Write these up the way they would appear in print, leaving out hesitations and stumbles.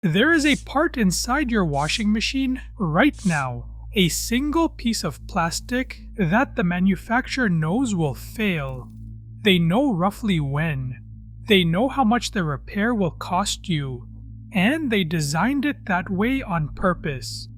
There is a part inside your washing machine right now, a single piece of plastic that the manufacturer knows will fail. They know roughly when. They know how much the repair will cost you, and they designed it that way on purpose.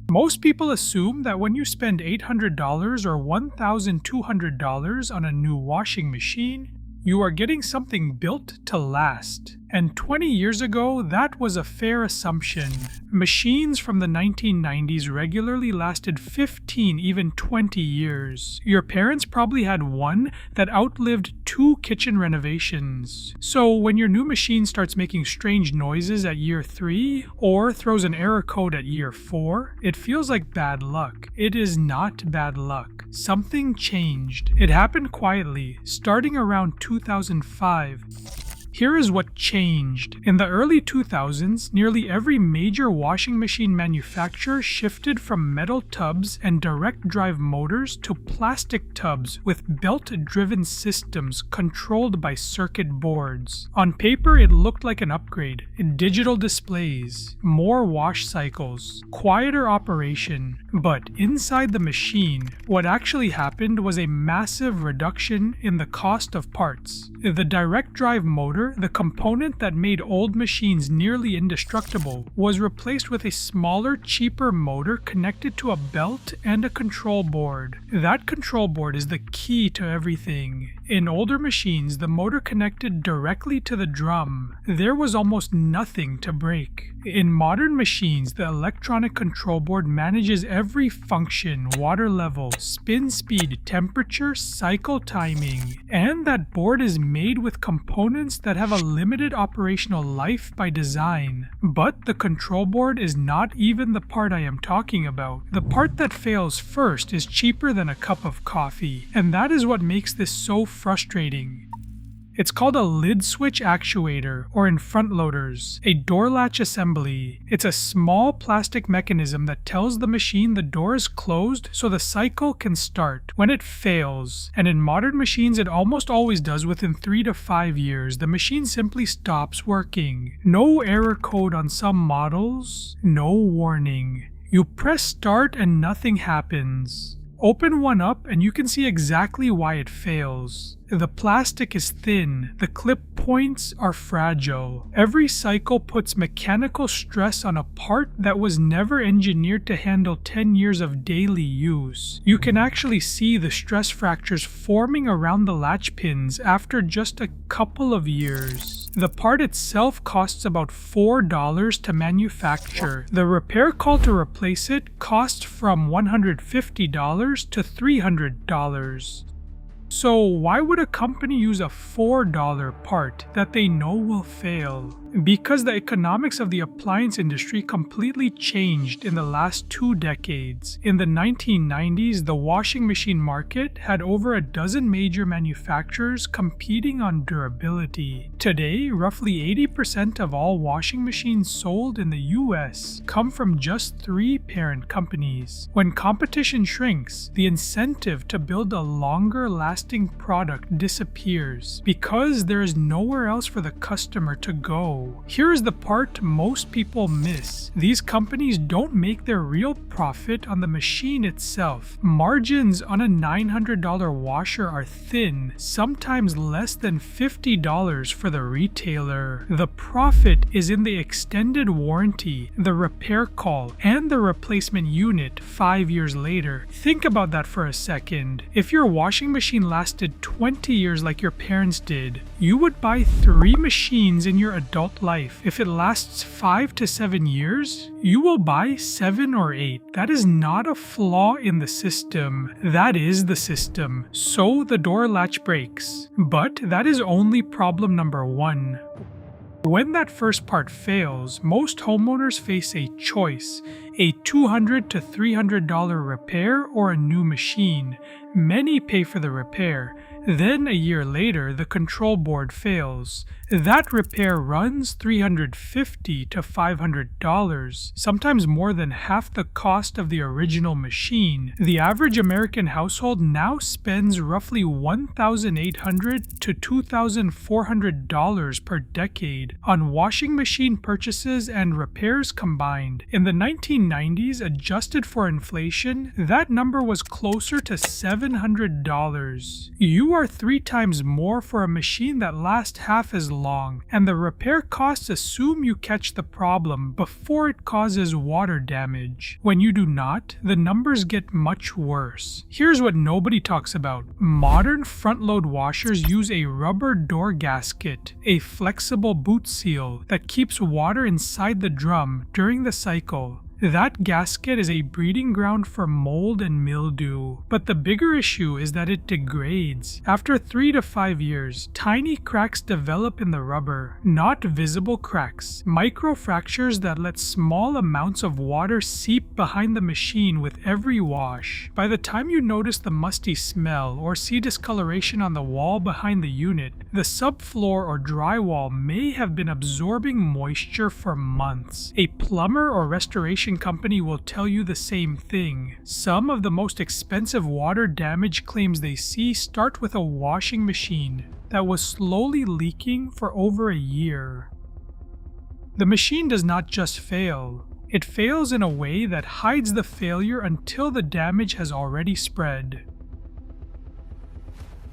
Most people assume that when you spend $800 or $1,200 on a new washing machine, you are getting something built to last. And 20 years ago, that was a fair assumption. Machines from the 1990s regularly lasted 15, even 20 years. Your parents probably had one that outlived 2 kitchen renovations. So when your new machine starts making strange noises at year 3, or throws an error code at year 4, it feels like bad luck. It is not bad luck. Something changed. It happened quietly, starting around 2005. Here is what changed. In the early 2000s, nearly every major washing machine manufacturer shifted from metal tubs and direct drive motors to plastic tubs with belt-driven systems controlled by circuit boards. On paper, it looked like an upgrade. Digital displays, more wash cycles, quieter operation. But inside the machine, what actually happened was a massive reduction in the cost of parts. The direct drive motor, the component that made old machines nearly indestructible, was replaced with a smaller, cheaper motor connected to a belt and a control board. That control board is the key to everything. In older machines, the motor connected directly to the drum. There was almost nothing to break. In modern machines, the electronic control board manages every function: water level, spin speed, temperature, cycle timing. And that board is made with components that have a limited operational life by design. But the control board is not even the part I am talking about. The part that fails first is cheaper than a cup of coffee, and that is what makes this so frustrating. It's called a lid switch actuator, or in front loaders, a door latch assembly. It's a small plastic mechanism that tells the machine the door is closed so the cycle can start when it fails. And in modern machines, it almost always does within 3 to 5 years. The machine simply stops working. No error code on some models, no warning. You press start and nothing happens. Open one up and you can see exactly why it fails. The plastic is thin, the clip points are fragile. Every cycle puts mechanical stress on a part that was never engineered to handle 10 years of daily use. You can actually see the stress fractures forming around the latch pins after just a couple of years. The part itself costs about $4 to manufacture. The repair call to replace it costs from $150 to $300. So why would a company use a $4 part that they know will fail? Because the economics of the appliance industry completely changed in the last 2 decades. In the 1990s, the washing machine market had over a dozen major manufacturers competing on durability. Today, roughly 80% of all washing machines sold in the US come from just 3 parent companies. When competition shrinks, the incentive to build a longer lasting product disappears because there is nowhere else for the customer to go. Here is the part most people miss. These companies don't make their real profit on the machine itself. Margins on a $900 washer are thin, sometimes less than $50 for the retailer. The profit is in the extended warranty, the repair call, and the replacement unit 5 years later. Think about that for a second. If your washing machine lasted 20 years like your parents did, you would buy 3 machines in your adult life. If it lasts 5 to 7 years, you will buy 7 or 8. That is not a flaw in the system. That is the system. So the door latch breaks. But that is only problem number 1. When that first part fails, most homeowners face a choice: a $200 to $300 repair or a new machine. Many pay for the repair. Then a year later, the control board fails. That repair runs $350 to $500, sometimes more than half the cost of the original machine. The average American household now spends roughly $1,800 to $2,400 per decade on washing machine purchases and repairs combined. In the 1990s, adjusted for inflation, that number was closer to $700. You are 3 times more for a machine that lasts half as long, and the repair costs assume you catch the problem before it causes water damage. When you do not, the numbers get much worse. Here's what nobody talks about. Modern front-load washers use a rubber door gasket, a flexible boot seal that keeps water inside the drum during the cycle. That gasket is a breeding ground for mold and mildew, but the bigger issue is that it degrades. After 3 to 5 years, tiny cracks develop in the rubber, not visible cracks, microfractures that let small amounts of water seep behind the machine with every wash. By the time you notice the musty smell or see discoloration on the wall behind the unit, the subfloor or drywall may have been absorbing moisture for months. A plumber or restoration company will tell you the same thing. Some of the most expensive water damage claims they see start with a washing machine that was slowly leaking for over a year. The machine does not just fail. It fails in a way that hides the failure until the damage has already spread.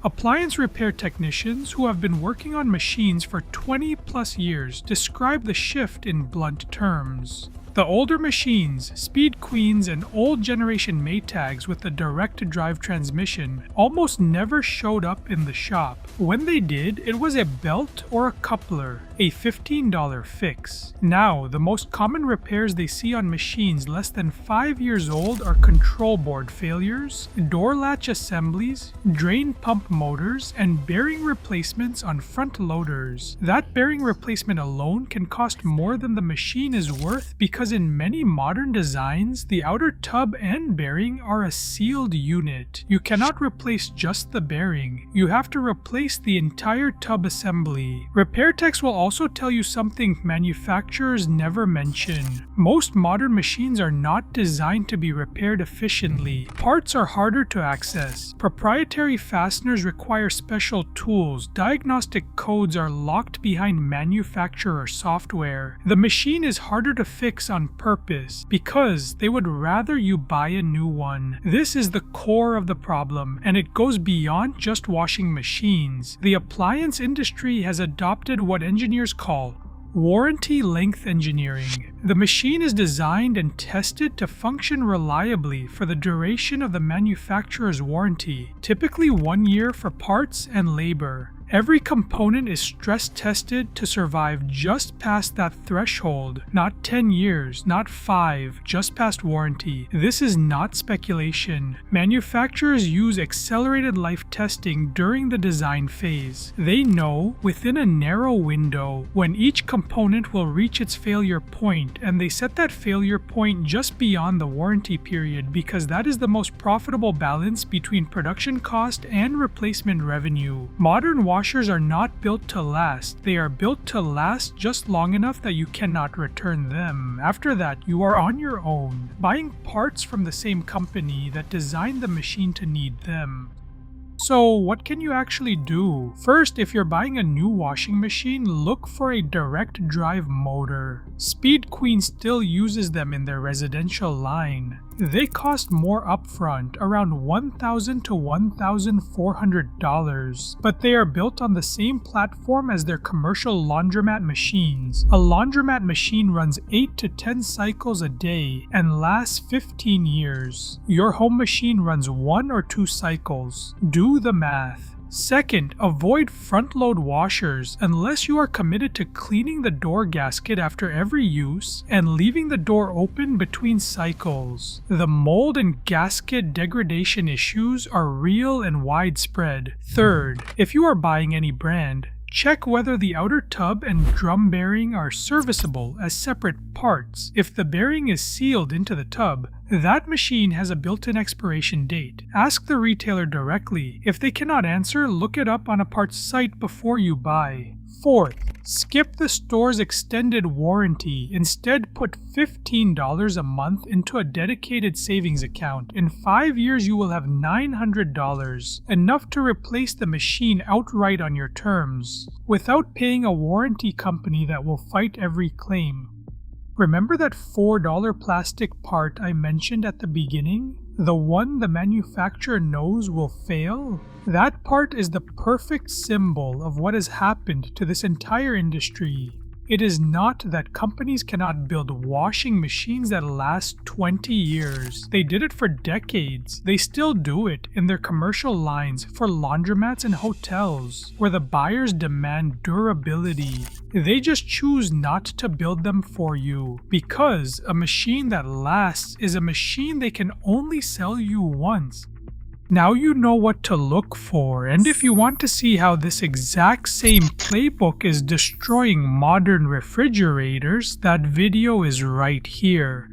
Appliance repair technicians who have been working on machines for 20 plus years describe the shift in blunt terms. The older machines, Speed Queens and old generation Maytags with the direct drive transmission, almost never showed up in the shop. When they did, it was a belt or a coupler, a $15 fix. Now, the most common repairs they see on machines less than 5 years old are control board failures, door latch assemblies, drain pump motors, and bearing replacements on front loaders. That bearing replacement alone can cost more than the machine is worth because in many modern designs, the outer tub and bearing are a sealed unit. You cannot replace just the bearing. You have to replace the entire tub assembly. Repair techs will also tell you something manufacturers never mention. Most modern machines are not designed to be repaired efficiently. Parts are harder to access. Proprietary fasteners require special tools. Diagnostic codes are locked behind manufacturer software. The machine is harder to fix on purpose because they would rather you buy a new one. This is the core of the problem, and it goes beyond just washing machines. The appliance industry has adopted what engineers call warranty length engineering. The machine is designed and tested to function reliably for the duration of the manufacturer's warranty, typically 1 year for parts and labor. Every component is stress tested to survive just past that threshold, not 10 years, not 5, just past warranty. This is not speculation. Manufacturers use accelerated life testing during the design phase. They know, within a narrow window, when each component will reach its failure point, and they set that failure point just beyond the warranty period because that is the most profitable balance between production cost and replacement revenue. Modern washers are not built to last. They are built to last just long enough that you cannot return them. After that, you are on your own, buying parts from the same company that designed the machine to need them. So what can you actually do? First, if you're buying a new washing machine, look for a direct drive motor. Speed Queen still uses them in their residential line. They cost more upfront, around $1,000 to $1,400, but they are built on the same platform as their commercial laundromat machines. A laundromat machine runs 8 to 10 cycles a day and lasts 15 years. Your home machine runs 1 or 2 cycles. Do the math. Second, avoid front-load washers unless you are committed to cleaning the door gasket after every use and leaving the door open between cycles. The mold and gasket degradation issues are real and widespread. Third, if you are buying any brand, Check whether the outer tub and drum bearing are serviceable as separate parts. If the bearing is sealed into the tub, that machine has a built-in expiration date. Ask the retailer directly. If they cannot answer, look it up on a parts site before you buy. Fourth, skip the store's extended warranty. Instead, put $15 a month into a dedicated savings account. In 5 years, you will have $900, enough to replace the machine outright on your terms, without paying a warranty company that will fight every claim. Remember that $4 plastic part I mentioned at the beginning? The one the manufacturer knows will fail? That part is the perfect symbol of what has happened to this entire industry. It is not that companies cannot build washing machines that last 20 years. They did it for decades. They still do it in their commercial lines for laundromats and hotels, where the buyers demand durability. They just choose not to build them for you, because a machine that lasts is a machine they can only sell you once. Now you know what to look for, and if you want to see how this exact same playbook is destroying modern refrigerators, that video is right here.